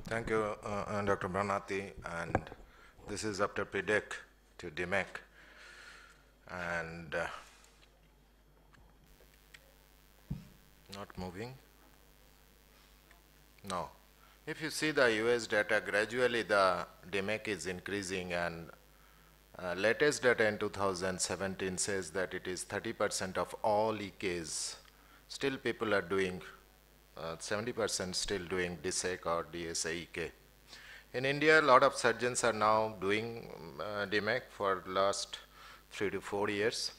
Thank you, Dr. Vanathi, and this is after PDEK to DMEK, and not moving. No. If you see the US data, gradually the DMEK is increasing, and latest data in 2017 says that it is 30% of all EKs. Still people are doing 70% still doing DSAEK or DSAEK. In India, a lot of surgeons are now doing DMEK for last 3 to 4 years.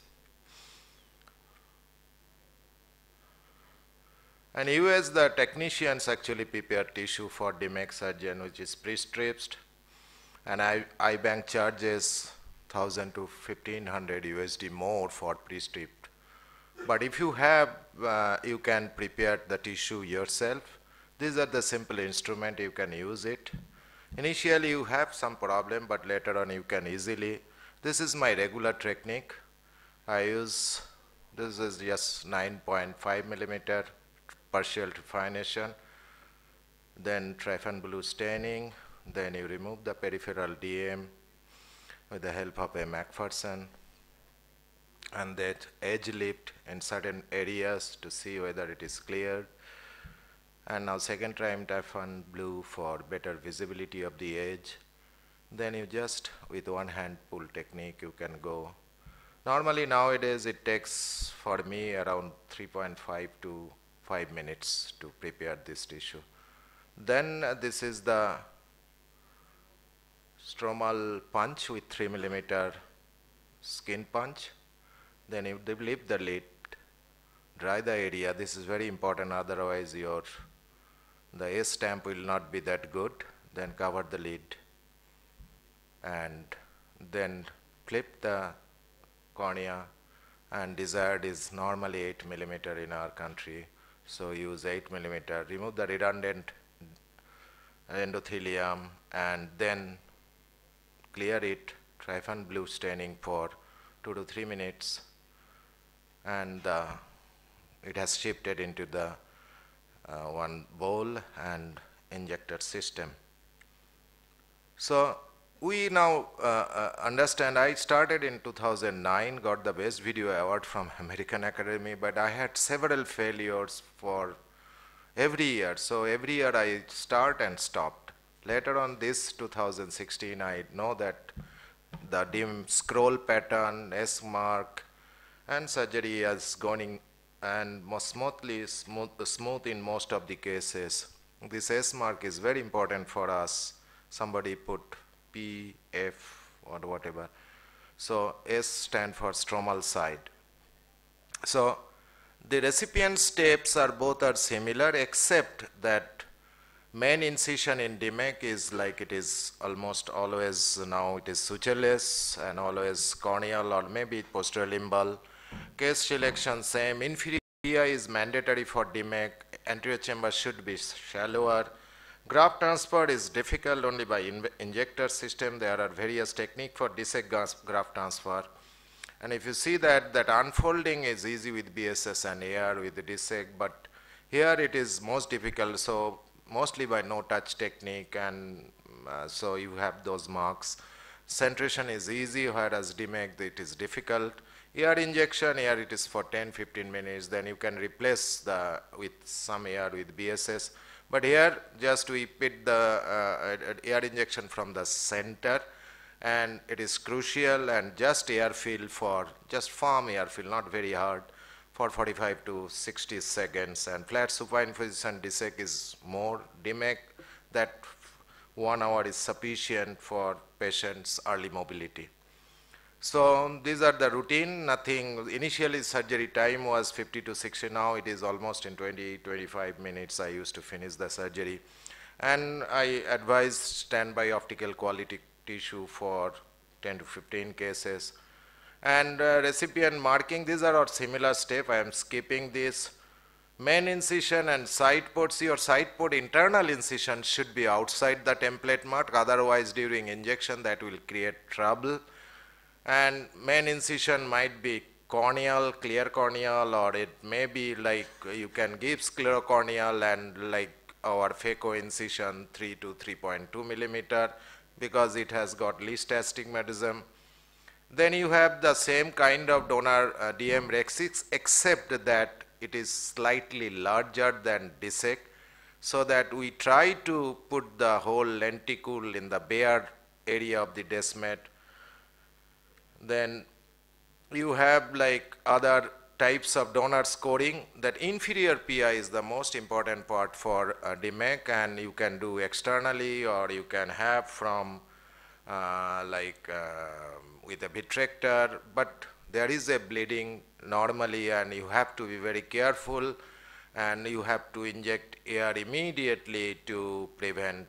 And US, the technicians actually prepare tissue for DMEK surgeon, which is pre-stripped, and iBank charges 1,000 to 1,500 USD more for pre-stripped. But if you have, you can prepare the tissue yourself. These are the simple instrument, you can use it. Initially you have some problem, but later on you can easily. This is my regular technique. I use, this is just 9.5 millimeter partial definition, then trypan blue staining, then you remove the peripheral DM with the help of a McPherson, and that edge lift in certain areas to see whether it is cleared. And now second time trypan blue for better visibility of the edge. Then you just with one hand pull technique you can go. Normally nowadays it takes for me around 3.5 to 5 minutes to prepare this tissue. Then this is the stromal punch with 3 millimeter skin punch. Then you lift the lid, dry the area. This is very important, otherwise the A stamp will not be that good. Then cover the lid and then clip the cornea, and desired is normally 8 millimeter in our country. So use 8 millimeter, remove the redundant endothelium and then clear it, trypan blue staining for 2 to 3 minutes, and it has shifted into the one bowl and injector system. So we now understand, I started in 2009, got the best video award from American Academy, but I had several failures for every year. So every year I start and stopped. Later on this 2016, I know that the dim scroll pattern, S mark, and surgery is going and most smooth in most of the cases. This S mark is very important for us. Somebody put P, F, or whatever. So S stand for stromal side. So the recipient steps are both are similar, except that main incision in DMEK is like it is almost always now it is sutureless and always corneal or maybe posterolimbal. Case selection same. Inferior Pia is mandatory for DMEK. Anterior chamber should be shallower. Graft transfer is difficult only by injector system. There are various techniques for DSAEK graft transfer. And if you see that unfolding is easy with BSS and AR with the DSAEK, but here it is most difficult. So mostly by no touch technique, and so you have those marks. Centration is easy, whereas DMEK it is difficult. AR injection, AR it is for 10-15 minutes, then you can replace with some AR with BSS. But here just we put the AR injection from the center, and it is crucial, and just air fill for, just firm air fill, not very hard, for 45 to 60 seconds. And flat supine position DSAEK is more. DMEK, that 1 hour is sufficient for patients' early mobility. So these are the routine, nothing. Initially surgery time was 50 to 60, now it is almost in 20-25 minutes I used to finish the surgery. And I advise standby optical quality tissue for 10 to 15 cases. And recipient marking, these are our similar step. I am skipping this. Main incision and side ports, your side port internal incision should be outside the template mark, otherwise during injection that will create trouble. And main incision might be corneal, clear corneal, or it may be like you can give sclerocorneal and like our phaco incision 3 to 3.2 millimeter because it has got least astigmatism. Then you have the same kind of donor DMEK, except that it is slightly larger than DSAEK, so that we try to put the whole lenticule in the bare area of the desmet. Then you have like other types of donor scoring. That inferior Pia is the most important part for DMEK, and you can do externally or you can have from with a vitrector, but there is a bleeding normally and you have to be very careful, and you have to inject air immediately to prevent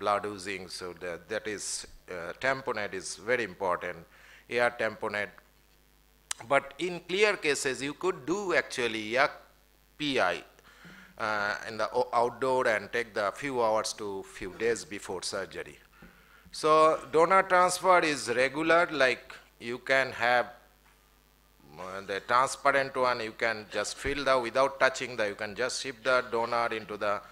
blood oozing. So that is tamponade is very important, air tamponade. But in clear cases, you could do actually yak PI in the outdoor and take the few hours to few days before surgery. So donor transfer is regular, like you can have the transparent one, you can just fill the, without touching the, you can just ship the donor into the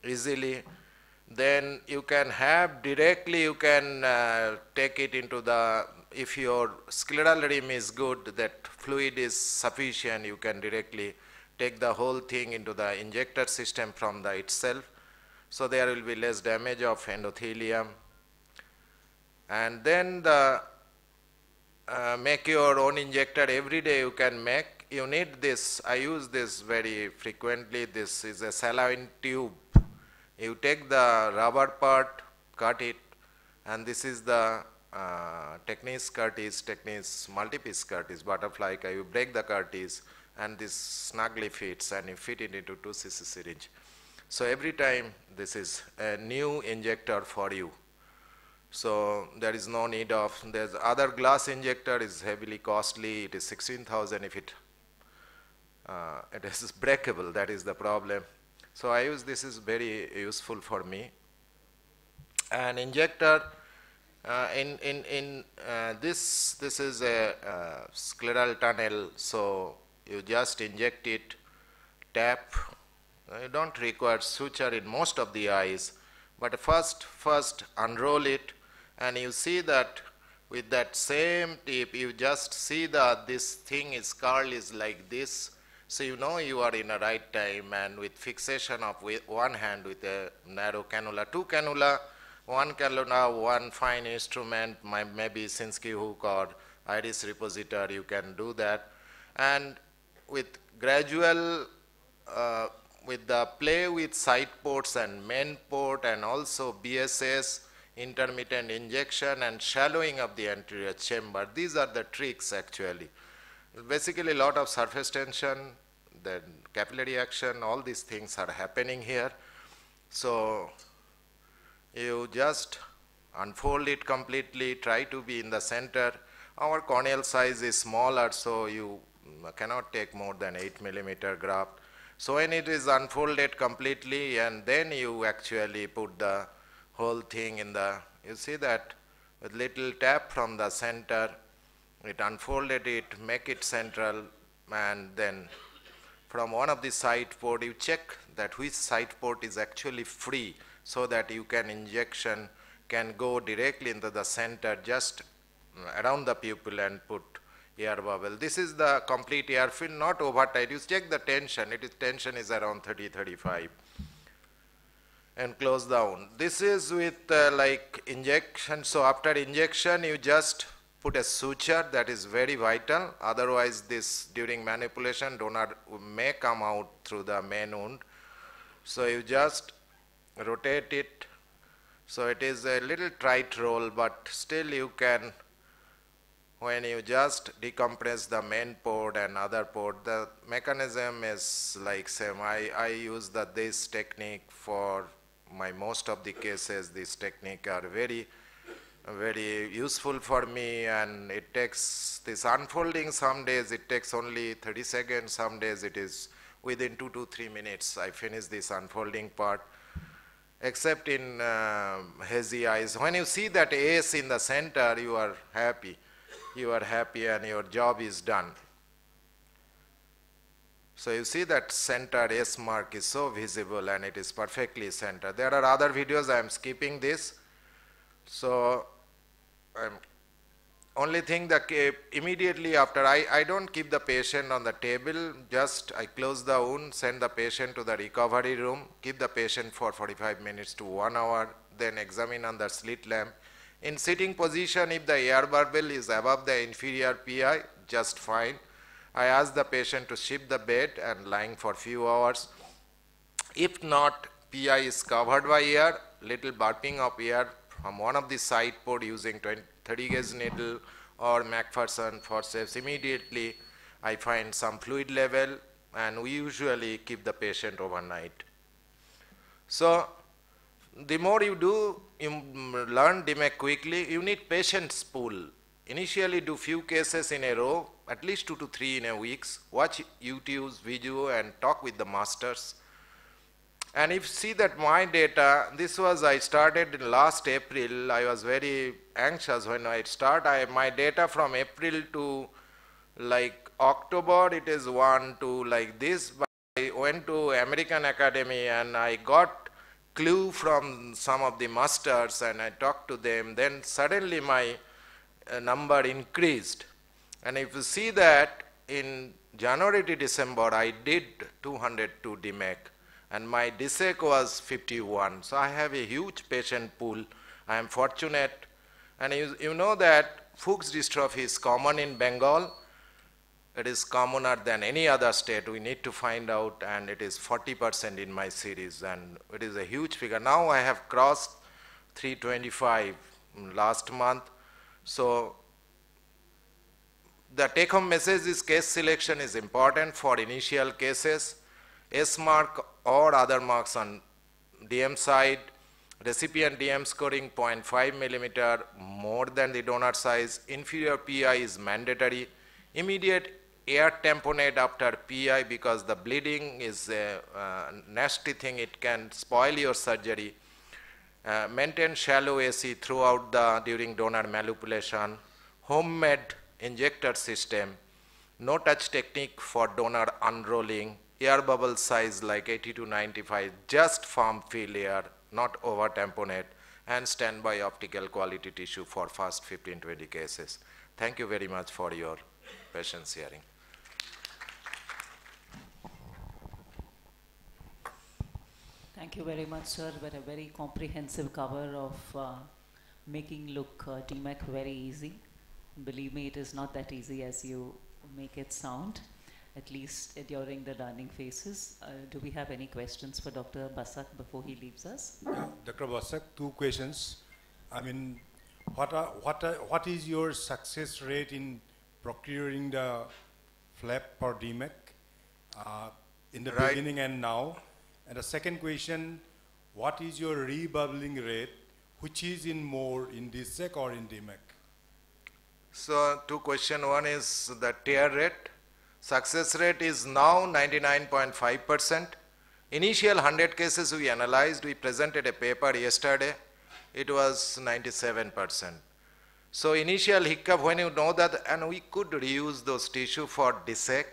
easily. Then you can have directly, you can take it into the, if your scleral rim is good, that fluid is sufficient, you can directly take the whole thing into the injector system from the itself. So there will be less damage of endothelium. And then the make your own injector every day you can make. You need this, I use this very frequently. This is a saline tube. You take the rubber part, cut it, and this is the Technics Curtis, Technics multi-piece Curtis butterfly. You break the Curtis and this snugly fits, and you fit it into 2 cc syringe. So every time this is a new injector for you. So there is no need of, there's other glass injector is heavily costly. It is 16,000 if it is breakable, that is the problem. So I use, this is very useful for me. An injector this is a scleral tunnel, so you just inject it, tap. You don't require suture in most of the eyes, but first unroll it, and you see that with that same tip, you just see that this thing is curl is like this. So you know you are in a right time, and with fixation of one hand with a narrow cannula, 2 cannula, 1 cannula, 1 fine instrument, maybe Sinski hook or iris repositor, you can do that. And with gradual, with the play with side ports and main port, and also BSS, intermittent injection and shallowing of the anterior chamber, these are the tricks actually. Basically a lot of surface tension, then capillary action, all these things are happening here. So you just unfold it completely, try to be in the center. Our corneal size is smaller, so you cannot take more than 8 millimeter graft. So when it is unfolded completely, and then you actually put the whole thing in the, you see that with little tap from the center, it unfolded it, make it central, and then from one of the side port, you check that which side port is actually free, so that you can injection can go directly into the center, just around the pupil, and put air bubble. This is the complete air fill, not over tight. You check the tension, tension is around 30-35. And close down. This is with like injection. So after injection, you just put a suture, that is very vital. Otherwise, this during manipulation, donor may come out through the main wound. So you just rotate it. So it is a little tight roll, but still you can, when you just decompress the main port and other port, the mechanism is like same. I use this technique for my most of the cases. This technique are very useful for me, and it takes this unfolding. Some days it takes only 30 seconds, some days it is within 2 to 3 minutes I finish this unfolding part, except in hazy eyes. When you see that ace in the center, you are happy and your job is done. So you see that center S mark is so visible and it is perfectly centered. There are other videos, I am skipping this. So only thing that immediately after, I don't keep the patient on the table, just I close the wound, send the patient to the recovery room, keep the patient for 45 minutes to 1 hour, then examine under slit lamp. In sitting position, if the air bubble is above the inferior PI, just fine. I ask the patient to shift the bed and lying for few hours. If not, PI is covered by air, little burping of air from one of the side port using 30 gauge needle or McPherson forceps. Immediately I find some fluid level, and we usually keep the patient overnight. So the more you do, you learn DMEK quickly. You need patient's pool. Initially do few cases in a row, at least 2 to 3 in a week. Watch YouTube's video and talk with the masters. And if you see that my data, this was, I started in last April. I was very anxious when I start. My data from April to like October, it is 1 to like this. But I went to American Academy and I got clue from some of the masters and I talked to them. Then suddenly my number increased. And if you see that in January to December, I did 202 DMEK. And my DSAEK was 51. So I have a huge patient pool. I am fortunate. And you know that Fuchs dystrophy is common in Bengal. It is commoner than any other state. We need to find out, and it is 40% in my series, and it is a huge figure. Now I have crossed 325 last month. So the take-home message is case selection is important for initial cases. S mark or other marks on DM side, recipient DM scoring 0.5 millimeter more than the donor size, inferior PI is mandatory, immediate air tamponade after PI because the bleeding is a nasty thing, it can spoil your surgery. Maintain shallow AC throughout during donor manipulation, homemade injector system, no touch technique for donor unrolling, air bubble size like 80 to 95, just firm fill air, not over tamponade, and standby optical quality tissue for first 15-20 cases. Thank you very much for your patience hearing. Thank you very much, sir, for a very comprehensive cover of making look DMEK very easy. Believe me, it is not that easy as you make it sound, at least during the learning phases. Do we have any questions for Dr. Basak before he leaves us? Yeah, Dr. Basak, 2 questions. I mean, what is your success rate in procuring the flap for DMEK in the beginning and now? And the second question, what is your rebubbling rate, which is in more in DSAEK or in DMEK? So 2 questions. One is the tear rate. Success rate is now 99.5%. Initial 100 cases we analyzed, we presented a paper yesterday, it was 97%. So initial hiccup, when you know that, and we could reuse those tissue for DSAEK.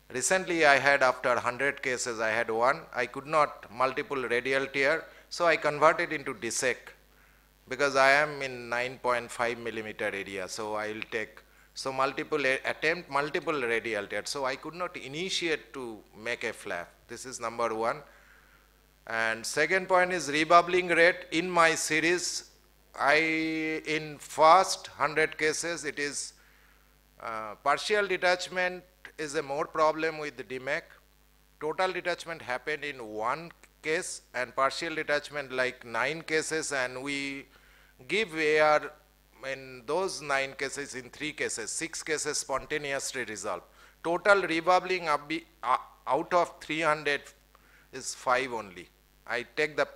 Recently I had, after 100 cases, I had one, I could not, multiple radial tear, so I converted into DSAEK because I am in 9.5 millimeter area, so I will take, so multiple radial tear. So I could not initiate to make a flap. This is number 1. And second point is rebubbling rate. In my series, in first 100 cases, it is partial detachment is a more problem with the DMEK. Total detachment happened in 1 case and partial detachment like 9 cases, and we give air in those 9 cases in 3 cases, 6 cases spontaneously resolved. Total rebubbling out of 300 is 5 only. I take the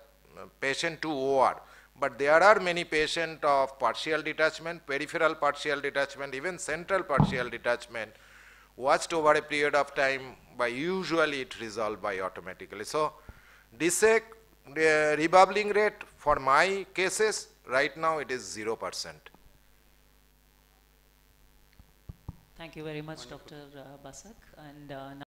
patient to OR. But there are many patients of partial detachment, peripheral partial detachment, even central partial detachment, watched over a period of time, by usually it resolved by automatically. So DSAEK rebubbling rate for my cases, right now it is 0%. Thank you very much, Dr. Basak. And now